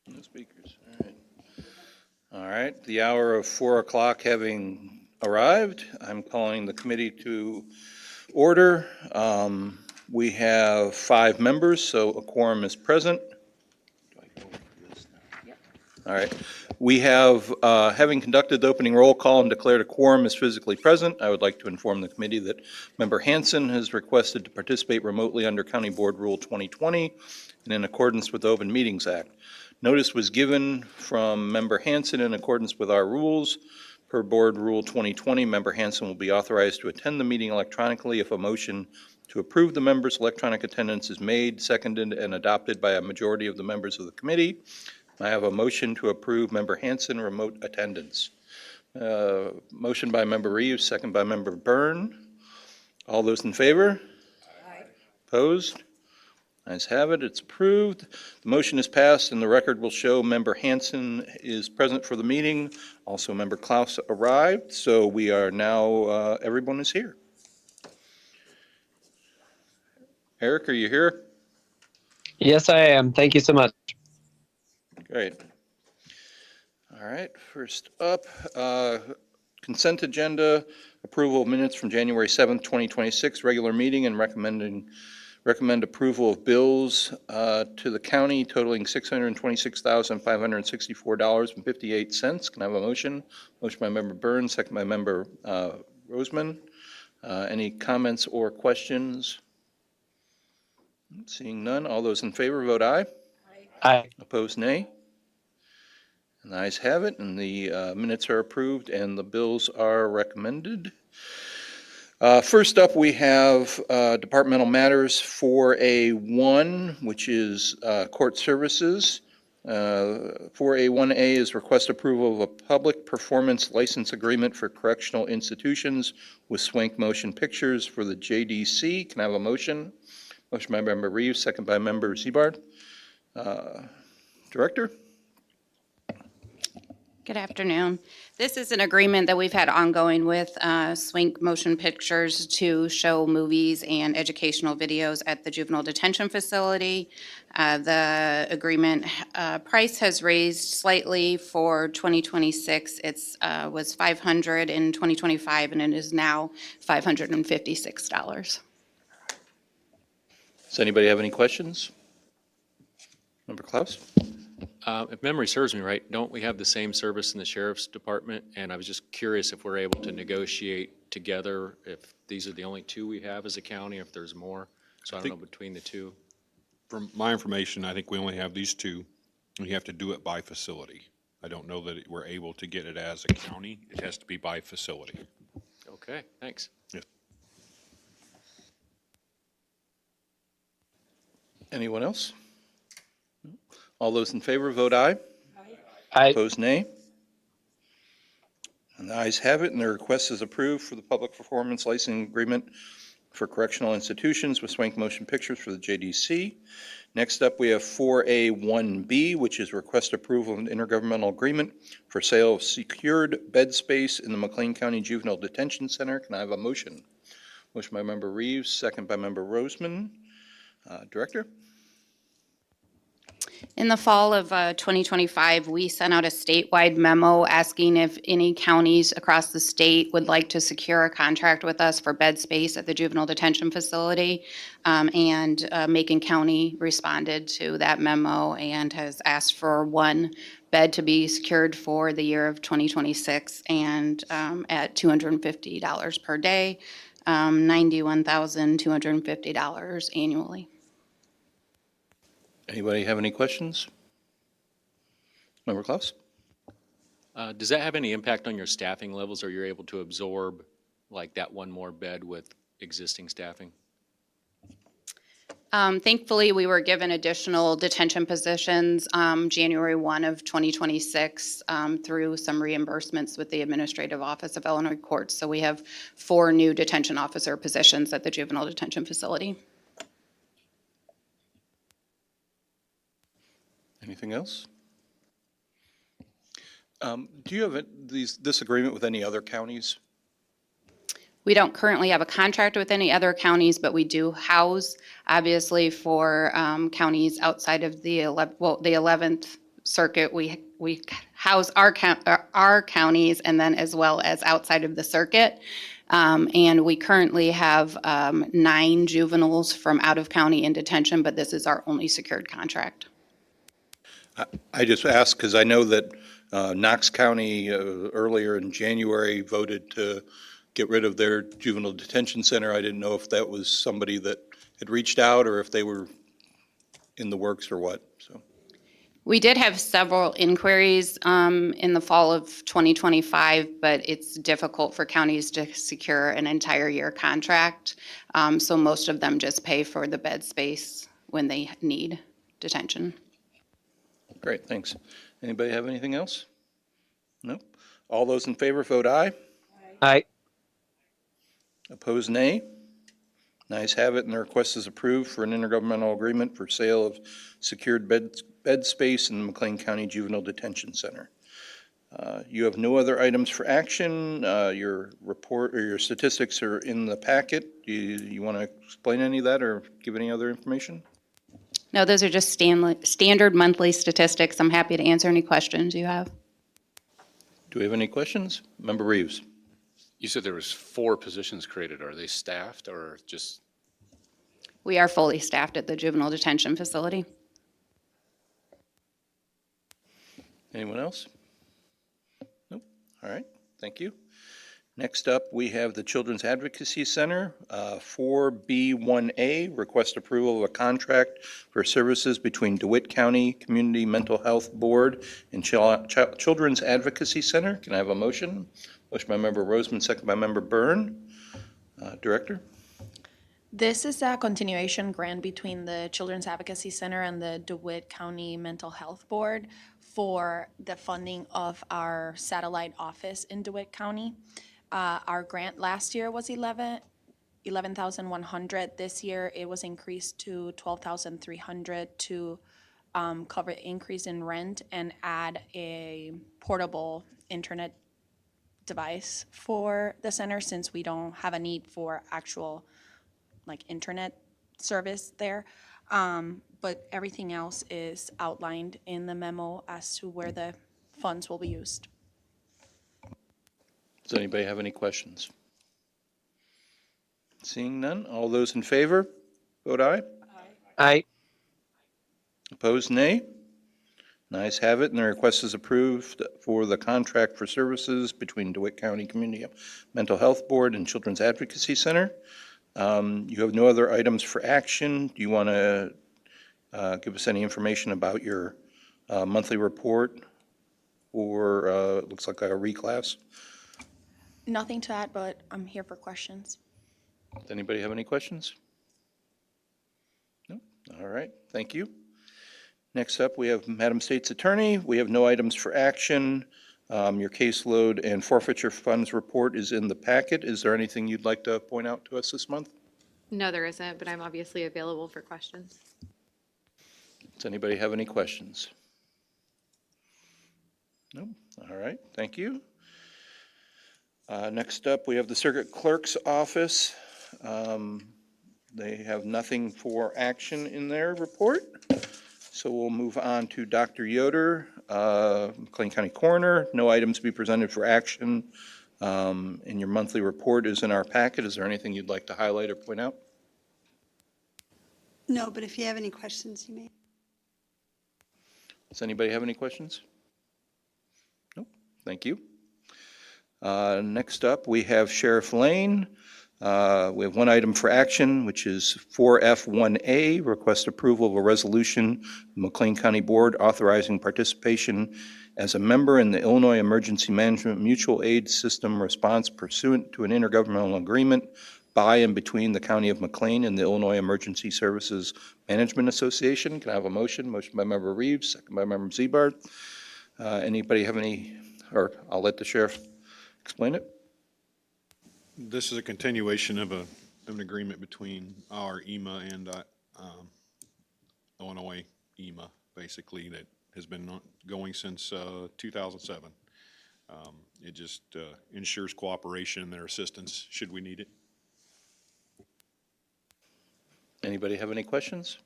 No speakers. All right. All right. The hour of 4 o'clock having arrived, I'm calling the committee to order. We have 5 members, so a quorum is present. All right. We have, having conducted the opening roll call and declared a quorum is physically present, I would like to inform the committee that Member Hanson has requested to participate remotely under County Board Rule 2020 and in accordance with the Open Meetings Act. Notice was given from Member Hanson in accordance with our rules. Per Board Rule 2020, Member Hanson will be authorized to attend the meeting electronically if a motion to approve the members' electronic attendance is made, seconded, and adopted by a majority of the members of the committee. I have a motion to approve Member Hanson remote attendance. Motion by Member Reeves, second by Member Byrne. All those in favor? Aye. Opposed? Ayes have it, it's approved. The motion is passed, and the record will show Member Hanson is present for the meeting. Also, Member Klaus arrived, so we are now, everyone is here. Eric, are you here? Yes, I am. Thank you so much. Great. All right, first up, consent agenda, approval of minutes from January 7th, 2026, regular meeting, and recommend approval of bills to the county totaling $626,564.58. Can I have a motion? Motion by Member Burns, second by Member Roseman. Any comments or questions? Seeing none, all those in favor vote aye. Aye. Opposed, nay. And the ayes have it, and the minutes are approved, and the bills are recommended. First up, we have departmental matters 4A1, which is court services. 4A1A is request approval of a public performance license agreement for correctional institutions with Swank Motion Pictures for the JDC. Can I have a motion? Motion by Member Reeves, second by Member Ziebart. Director? Good afternoon. This is an agreement that we've had ongoing with Swink Motion Pictures to show movies and educational videos at the juvenile detention facility. The agreement price has raised slightly for 2026. It's was $500 in 2025, and it is now $556. Does anybody have any questions? Member Klaus? If memory serves me right, don't we have the same service in the sheriff's department? And I was just curious if we're able to negotiate together, if these are the only two we have as a county, or if there's more. So I don't know between the two. From my information, I think we only have these two, and you have to do it by facility. I don't know that we're able to get it as a county. It has to be by facility. Okay, thanks. Anyone else? All those in favor vote aye. Aye. Opposed, nay. And the ayes have it, and the request is approved for the public performance licensing agreement for correctional institutions with Swank Motion Pictures for the JDC. Next up, we have 4A1B, which is request approval of an intergovernmental agreement for sale of secured bed space in the McLean County Juvenile Detention Center. Can I have a motion? Motion by Member Reeves, second by Member Roseman. Director? In the fall of 2025, we sent out a statewide memo asking if any counties across the state would like to secure a contract with us for bed space at the juvenile detention facility. And Macon County responded to that memo and has asked for one bed to be secured for the year of 2026 and at $250 per day, $91,250 annually. Anybody have any questions? Member Klaus? Does that have any impact on your staffing levels, or you're able to absorb like that one more bed with existing staffing? Thankfully, we were given additional detention positions January 1 of 2026 through some reimbursements with the Administrative Office of Illinois Courts. So we have 4 new detention officer positions at the juvenile detention facility. Anything else? Do you have this agreement with any other counties? We don't currently have a contract with any other counties, but we do house, obviously, for counties outside of the 11th circuit. We house our counties and then as well as outside of the circuit. And we currently have 9 juveniles from out of county in detention, but this is our only secured contract. I just asked because I know that Knox County earlier in January voted to get rid of their juvenile detention center. I didn't know if that was somebody that had reached out or if they were in the works or what, so. We did have several inquiries in the fall of 2025, but it's difficult for counties to secure an entire year contract. So most of them just pay for the bed space when they need detention. Great, thanks. Anybody have anything else? No? All those in favor vote aye. Aye. Opposed, nay. Ayes have it, and the request is approved for an intergovernmental agreement for sale of secured bed space in the McLean County Juvenile Detention Center. You have no other items for action. Your report or your statistics are in the packet. Do you want to explain any of that or give any other information? No, those are just standard monthly statistics. I'm happy to answer any questions you have. Do we have any questions? Member Reeves? You said there was 4 positions created. Are they staffed or just? We are fully staffed at the juvenile detention facility. Anyone else? Nope. All right, thank you. Next up, we have the Children's Advocacy Center, 4B1A, request approval of a contract for services between DeWitt County Community Mental Health Board and Children's Advocacy Center. Can I have a motion? Motion by Member Roseman, second by Member Byrne. Director? This is a continuation grant between the Children's Advocacy Center and the DeWitt County Mental Health Board for the funding of our satellite office in DeWitt County. Our grant last year was $11,100. This year it was increased to $12,300 to cover increase in rent and add a portable internet device for the center since we don't have a need for actual internet service there. But everything else is outlined in the memo as to where the funds will be used. Does anybody have any questions? Seeing none, all those in favor, vote aye. Aye. Opposed, nay. Ayes have it, and the request is approved for the contract for services between DeWitt County Community Mental Health Board and Children's Advocacy Center. You have no other items for action. Do you want to give us any information about your monthly report or it looks like a reclass? Nothing to add, but I'm here for questions. Does anybody have any questions? No? All right, thank you. Next up, we have Madam State's Attorney. We have no items for action. Your caseload and forfeiture funds report is in the packet. Is there anything you'd like to point out to us this month? No, there isn't, but I'm obviously available for questions. Does anybody have any questions? No? All right, thank you. Next up, we have the Circuit Clerk's Office. They have nothing for action in their report. So we'll move on to Dr. Yoder, McLean County Coroner. No items to be presented for action. And your monthly report is in our packet. Is there anything you'd like to highlight or point out? No, but if you have any questions, you may. Does anybody have any questions? Nope, thank you. Next up, we have Sheriff Lane. We have one item for action, which is 4F1A, request approval of a resolution, McLean County Board authorizing participation as a member in the Illinois Emergency Management Mutual Aid System response pursuant to an intergovernmental agreement by and between the County of McLean and the Illinois Emergency Services Management Association. Can I have a motion? Motion by Member Reeves, second by Member Ziebart. Anybody have any, or I'll let the sheriff explain it. This is a continuation of an agreement between our EMA and Illinois EMA, basically, that has been going since 2007. It just ensures cooperation and their assistance should we need it. Anybody have any questions?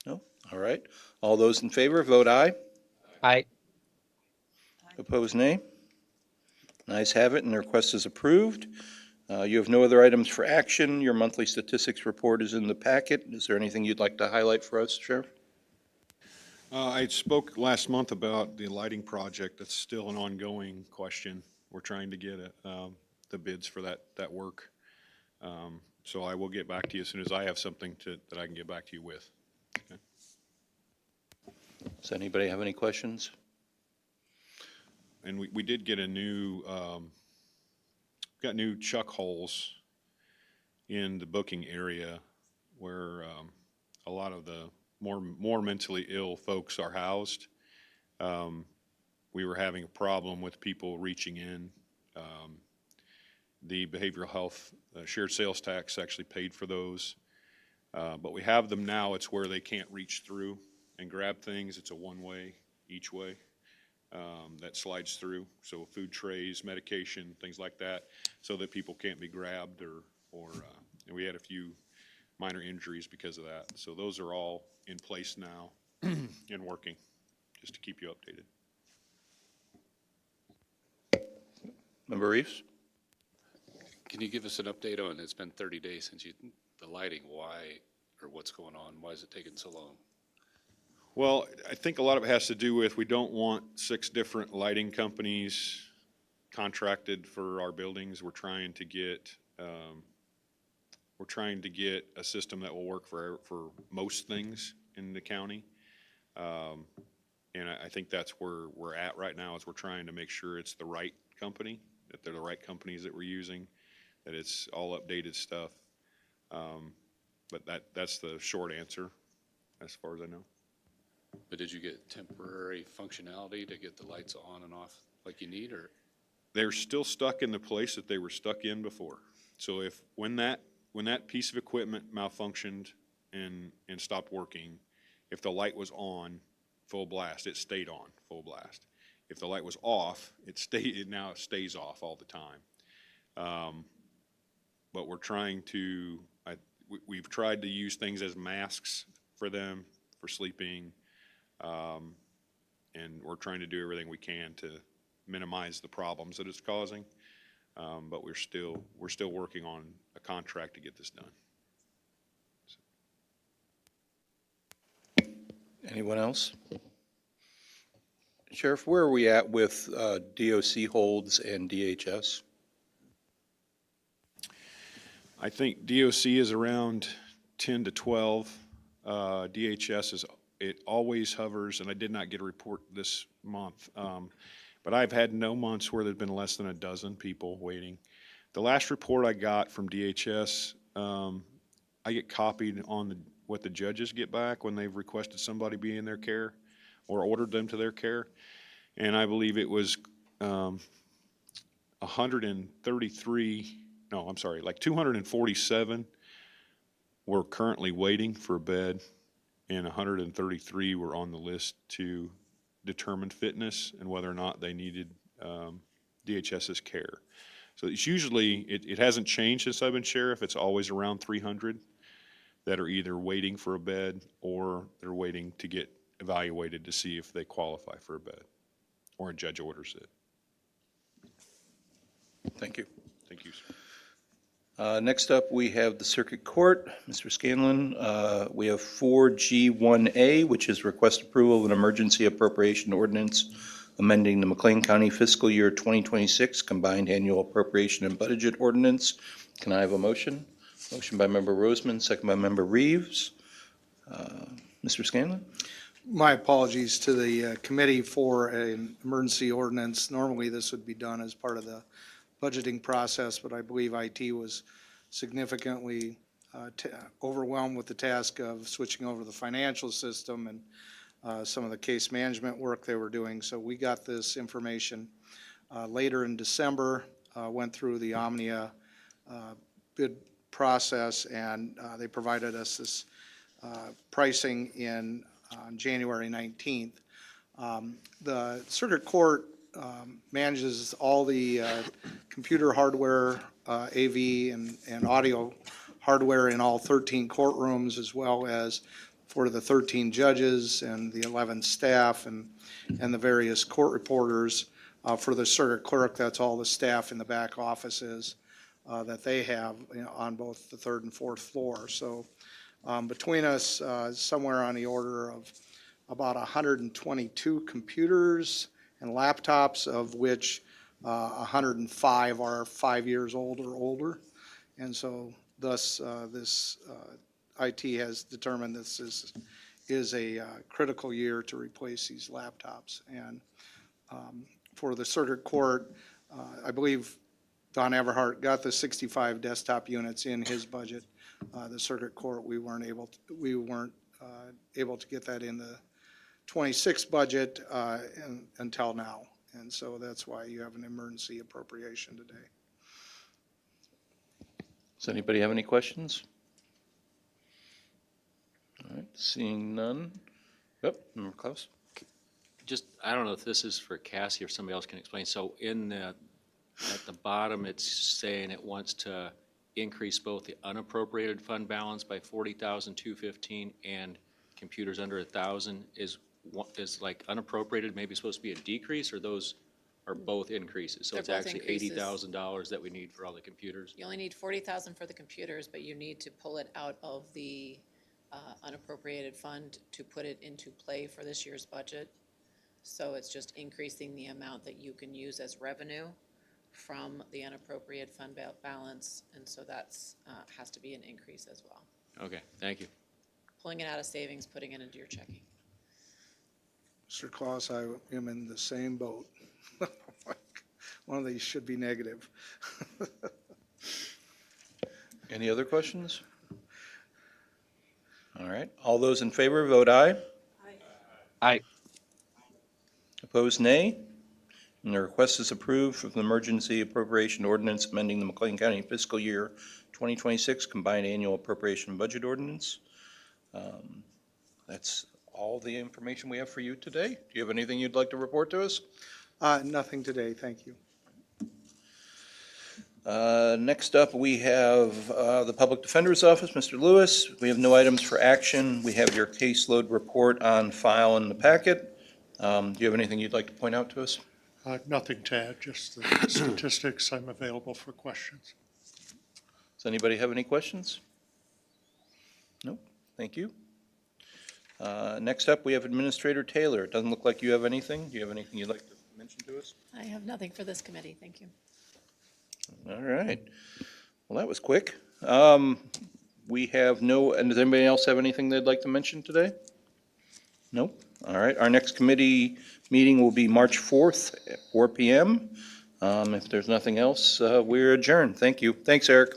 No? All right. All those in favor, vote aye. Aye. Opposed, nay. Ayes have it, and the request is approved. You have no other items for action. Your monthly statistics report is in the packet. Is there anything you'd like to highlight for us, Sheriff? I spoke last month about the lighting project. That's still an ongoing question. We're trying to get the bids for that work. So I will get back to you as soon as I have something that I can get back to you with. Okay. Does anybody have any questions? And we did get a new, got new chuck holes in the booking area where a lot of the more mentally ill folks are housed. We were having a problem with people reaching in. The behavioral health shared sales tax actually paid for those. But we have them now. It's where they can't reach through and grab things. It's a one-way each way that slides through. So food trays, medication, things like that, so that people can't be grabbed or and we had a few minor injuries because of that. So those are all in place now and working, just to keep you updated. Member Reeves? Can you give us an update on, it's been 30 days since the lighting, why, or what's going on? Why is it taking so long? Well, I think a lot of it has to do with, we don't want 6 different lighting companies contracted for our buildings. We're trying to get a system that will work for most things in the county. And I think that's where we're at right now, is we're trying to make sure it's the right company, that they're the right companies that we're using, that it's all updated stuff. But that's the short answer as far as I know. But did you get temporary functionality to get the lights on and off like you need, or? They're still stuck in the place that they were stuck in before. So when that piece of equipment malfunctioned and stopped working, if the light was on full blast, it stayed on full blast. If the light was off, now it stays off all the time. But we're trying to, we've tried to use things as masks for them, for sleeping. And we're trying to do everything we can to minimize the problems that it's causing. But we're still working on a contract to get this done. Anyone else? Sheriff, where are we at with DOC holds and DHS? I think DOC is around 10 to 12. DHS it always hovers, and I did not get a report this month. But I've had no months where there's been less than a dozen people waiting. The last report I got from DHS, I get copied on what the judges get back when they've requested somebody be in their care or ordered them to their care. And I believe it was 247 were currently waiting for a bed, and 133 were on the list to determine fitness and whether or not they needed DHS's care. So it's usually, it hasn't changed since I've been sheriff. It's always around 300 that are either waiting for a bed or they're waiting to get evaluated to see if they qualify for a bed, or a judge orders it. Thank you. Thank you, sir. Next up, we have the Circuit Court. Mr. Scanlon, we have 4G1A, which is request approval of an emergency appropriation ordinance amending the McLean County fiscal year 2026 combined annual appropriation and budget ordinance. Can I have a motion? Motion by Member Roseman, second by Member Reeves. Mr. Scanlon? My apologies to the committee for an emergency ordinance. Normally, this would be done as part of the budgeting process, but I believe IT was significantly overwhelmed with the task of switching over the financial system and some of the case management work they were doing. So we got this information later in December, went through the Omnia bid process, and they provided us this pricing on January 19th. The Circuit Court manages all the computer hardware, AV and audio hardware in all 13 courtrooms, as well as for the 13 judges and the 11 staff and the various court reporters. For the circuit clerk, that's all the staff in the back offices that they have, you know, on both the third and fourth floor. So between us, somewhere on the order of about 122 computers and laptops, of which 105 are 5 years old or older. And so thus, this IT has determined this is a critical year to replace these laptops. And for the circuit court, I believe Don Everhart got the 65 desktop units in his budget. The circuit court, we weren't able to get that in the 26 budget until now. And so that's why you have an emergency appropriation today. Does anybody have any questions? All right, seeing none. Yep, Member Klaus? Just, I don't know if this is for Cassie or somebody else can explain. So in the, at the bottom, it's saying it wants to increase both the unappropriated fund balance by 40,215 and computers under 1,000. Is like unappropriated maybe supposed to be a decrease, or those are both increases? So They're it's both actually increases. $80,000 that we need for all the computers? You only need 40,000 for the computers, but you need to pull it out of the unappropriated fund to put it into play for this year's budget. So it's just increasing the amount that you can use as revenue from the unappropriated fund balance, and so that's, has to be an increase as well. Okay, thank you. Pulling it out of savings, putting it into your checking. Mr. Claus, I am in the same boat. One of these should be negative. Any other questions? All right, all those in favor, vote aye. Aye. Opposed, nay. And the request is approved for the emergency appropriation ordinance amending the McLean County fiscal year 2026 combined annual appropriation budget ordinance. That's all the information we have for you today. Do you have anything you'd like to report to us? Nothing today, thank you. Next up, we have the Public Defender's Office, Mr. Lewis. We have no items for action. We have your caseload report on file in the packet. Do you have anything you'd like to point out to us? Nothing to add, just the statistics. I'm available for questions. Does anybody have any questions? Nope, thank you. Next up, we have Administrator Taylor. It doesn't look like you have anything. Do you have anything you'd like to mention to us? I have nothing for this committee, thank you. All right. Well, that was quick. We have no, and does anybody else have anything they'd like to mention today? Nope. All right. Our next committee meeting will be March 4th at 4 p.m. If there's nothing else, we're adjourned. Thank you. Thanks, Eric.